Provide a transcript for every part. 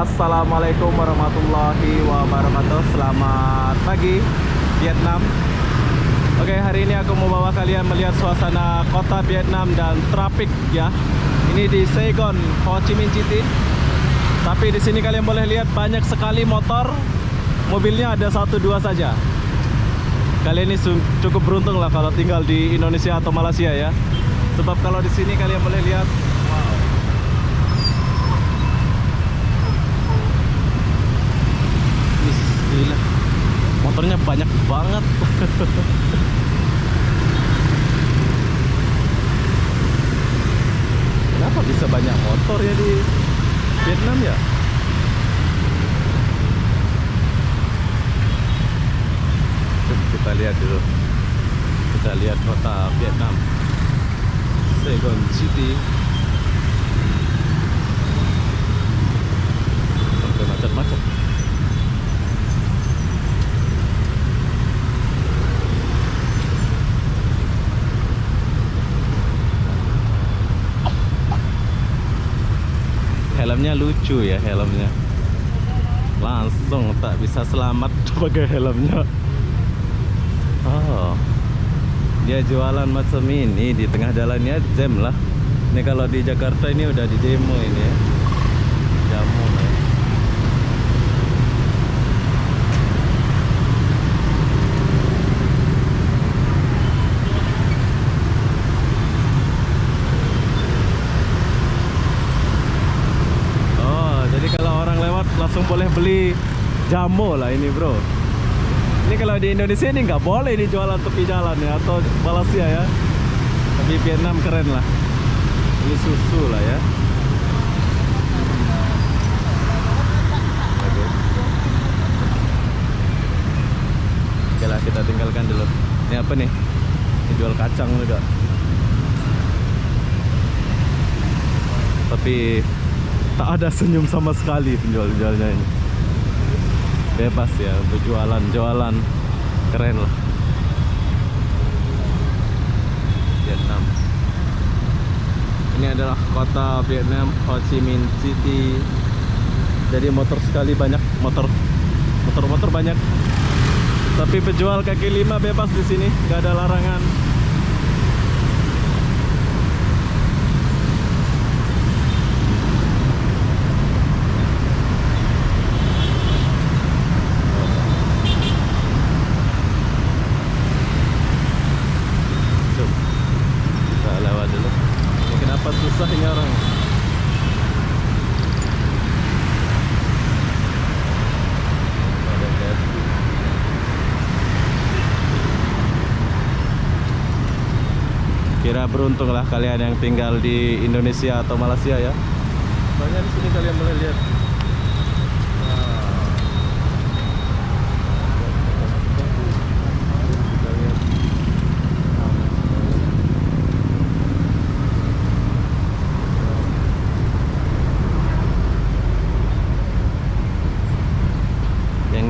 Assalamualaikum warahmatullahi wabarakatuh. Selamat pagi Vietnam. Oke, hari ini aku mau bawa kalian melihat suasana kota Vietnam dan trafik ya. Ini di Saigon, Ho Chi Minh City. Tapi di sini kalian boleh lihat banyak sekali motor. Mobilnya ada 1-2 saja. Kalian ini cukup beruntung lah kalau tinggal di Indonesia atau Malaysia ya. Sebab kalau di sini kalian boleh lihat, wow. Gila, motornya banyak banget. Kenapa bisa banyak motor ya di Vietnam ya? Kita lihat dulu. Kita lihat kota Vietnam, Saigon City. Sampai macet-macet. Helmnya lucu ya, helmnya langsung tak bisa selamat pakai helmnya. Oh, dia jualan macam ini di tengah jalannya, jam lah. Ini kalau di Jakarta ini udah di demo ini ya, jamu ya. Langsung boleh beli jamu lah ini bro. Ini kalau di Indonesia ini nggak boleh dijualan tepi jalan ya, atau Malaysia ya. Tapi Vietnam keren lah. Ini susu lah ya. Oke lah, kita tinggalkan dulu. Ini apa nih? Ini jual kacang juga. Tapi tak ada senyum sama sekali penjual-penjualnya ini. Bebas ya, berjualan-jualan. Keren lah Vietnam. Ini adalah kota Vietnam, Ho Chi Minh City. Jadi motor sekali banyak, motor banyak. Tapi penjual kaki lima bebas di sini, nggak ada larangan. Susah ini orang. Ada KFC. Kira beruntung lah kalian yang tinggal di Indonesia atau Malaysia ya. Soalnya di sini kalian boleh lihat.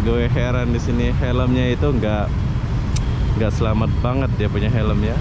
Gue heran di sini helmnya itu nggak selamat banget dia punya helm ya.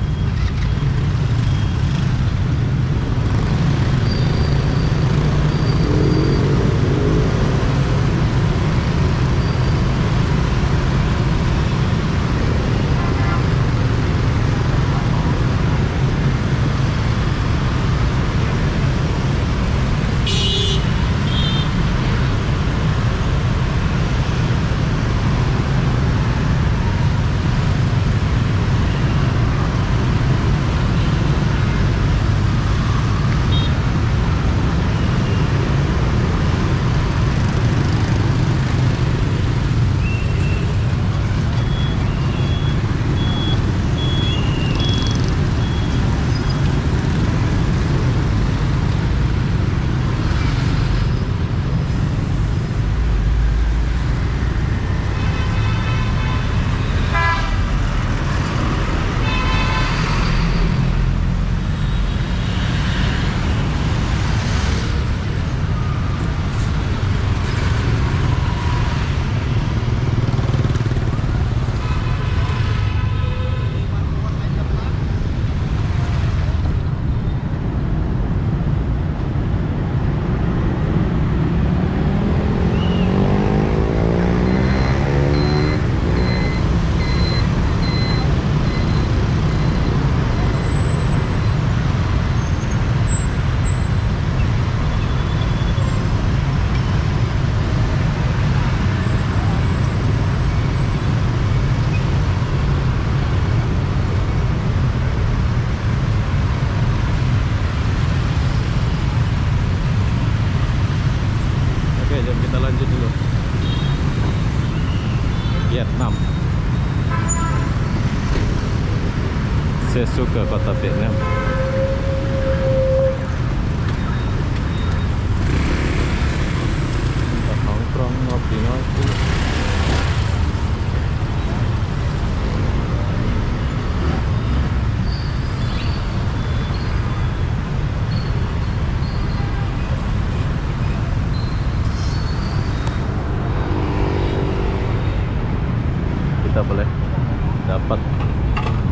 Saya suka kota Vietnam. Kita nongkrong ngopi-ngopi. Kita boleh dapat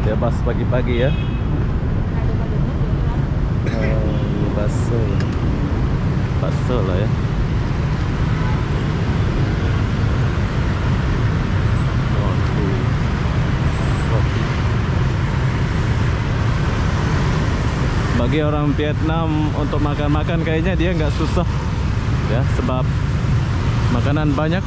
bebas pagi-pagi ya. Ini bakso. Bakso lah ya. Roti. Bagi orang Vietnam untuk makan-makan kayaknya dia nggak susah ya, sebab makanan banyak.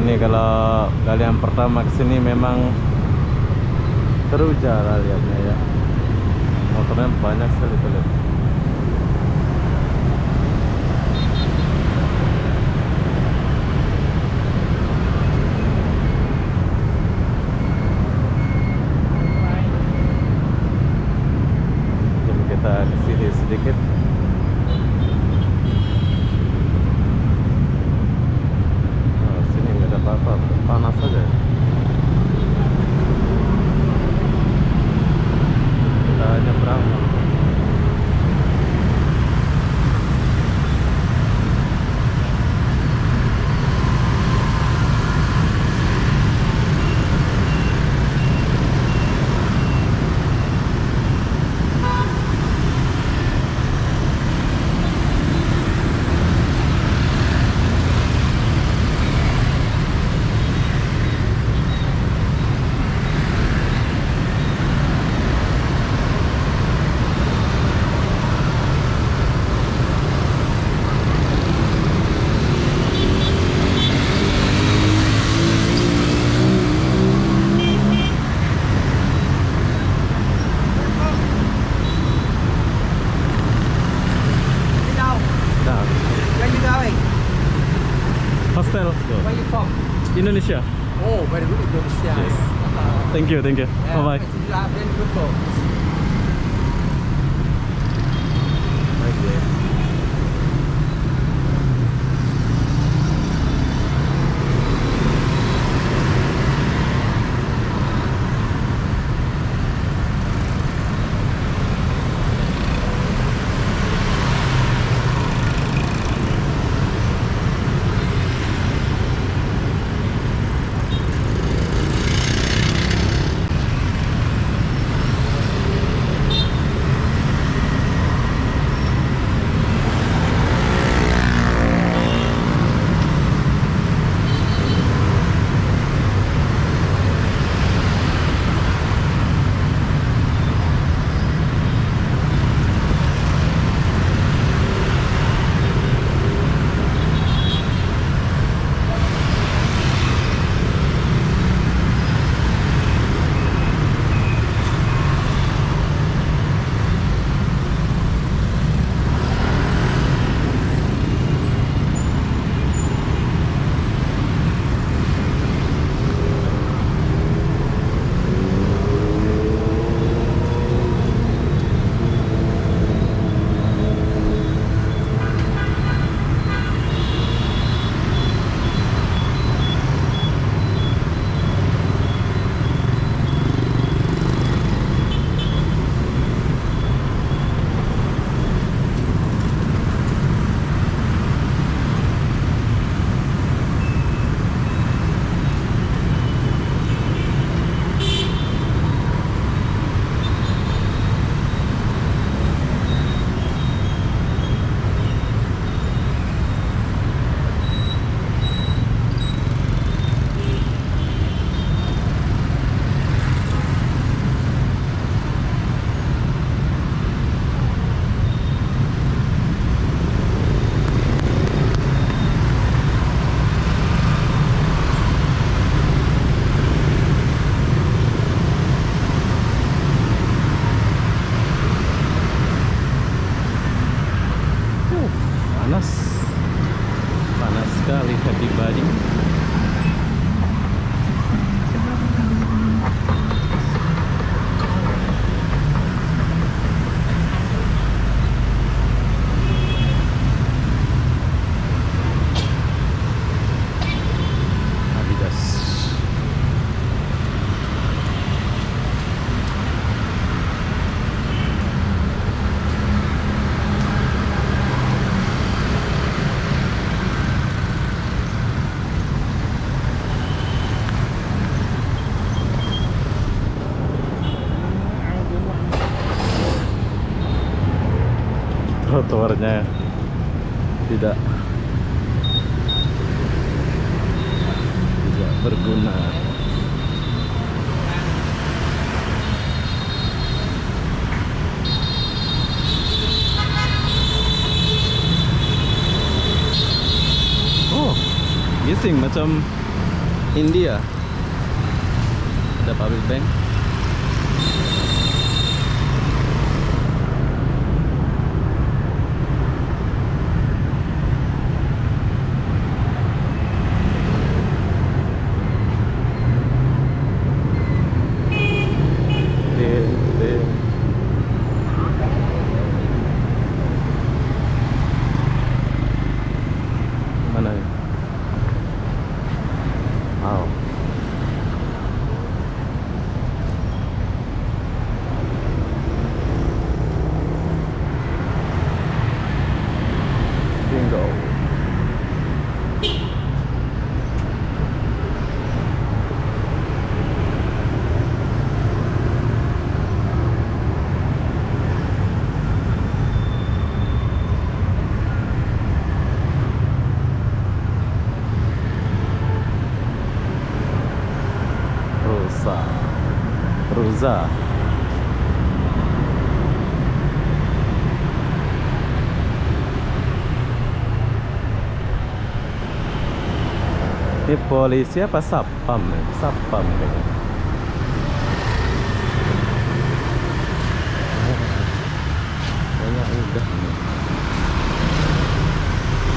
Ini kalau kalian pertama kesini memang teruja lah lihatnya ya. Motornya banyak sekali tuh lihat. Jadi kita kesini sedikit. Apa panas saja. Kita nyebrang. Indonesia. Oh, very good Indonesia. Yes. Thank you. Yeah, Bye bye. very good bro. Okay. Panas sekali everybody. Adidas. Trotoarnya tidak berguna. Oh, gising macam India. Ada public bank. Mana ya? Wow. Bingo. Ruza. Ini polisi apa satpam ya? Satpam kayaknya. Banyak udah nih.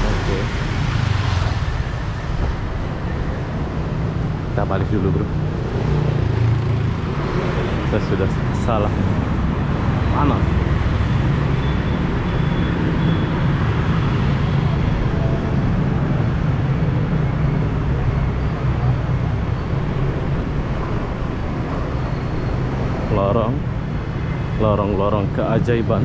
Oke. Kita balik dulu bro. Saya sudah salah. Panas. Lorong keajaiban.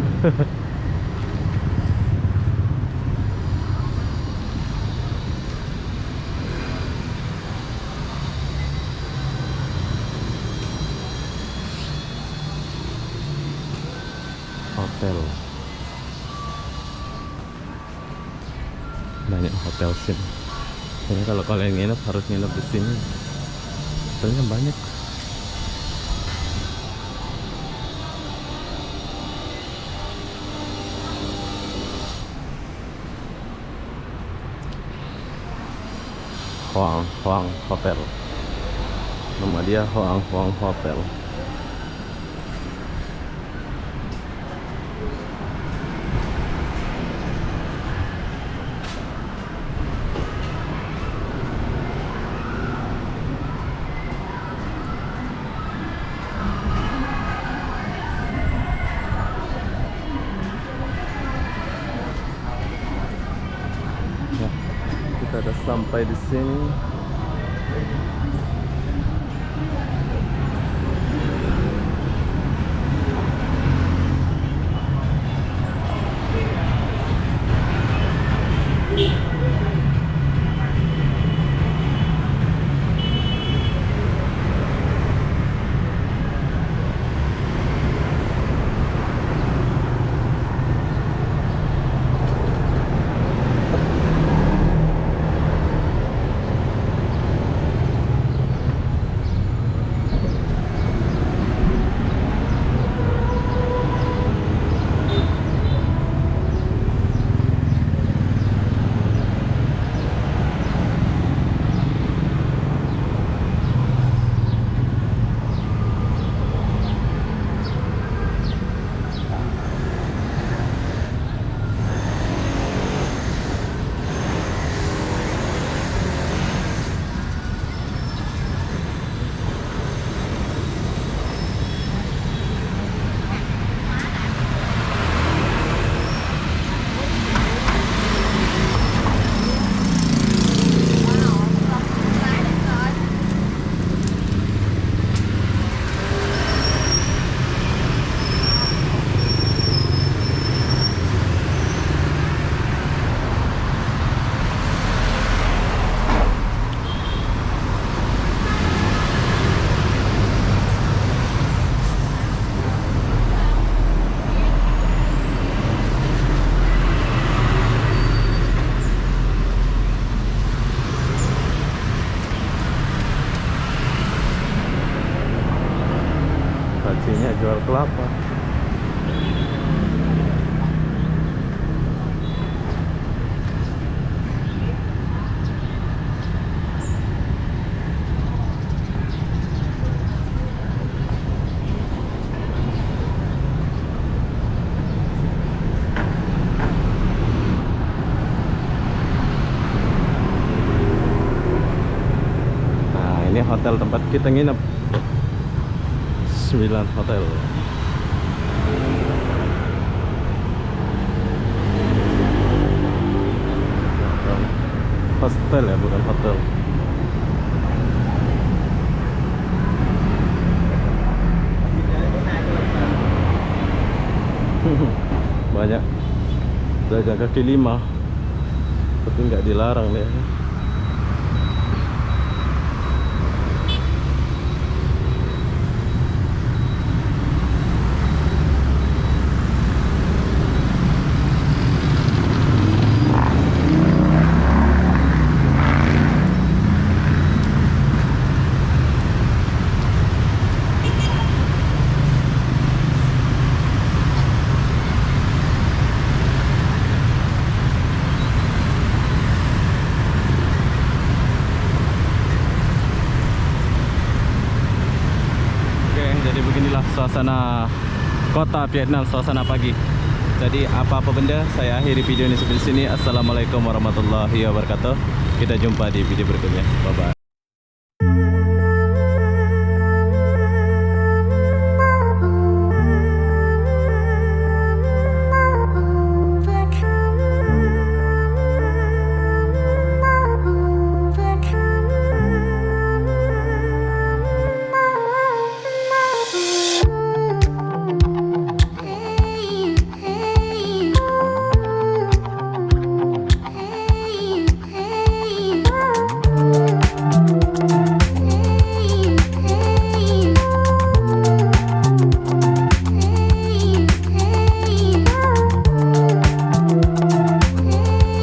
Hotel, banyak hotel sini. Jadi kalau kalian nginep harus nginep di sini. Hotelnya banyak. Hoang Hotel. Nama dia Hoang Hotel. Ya, kita udah sampai di sini. Pacinya jual kelapa. Nah, ini hotel tempat kita nginep. 9 hotel. Hostel ya, bukan hotel. Banyak dagang kaki lima, tapi nggak dilarang deh. Jadi beginilah suasana kota Vietnam, suasana pagi. Jadi apa-apa benda, saya akhiri video ini sampai sini. Assalamualaikum warahmatullahi wabarakatuh. Kita jumpa di video berikutnya. Bye bye.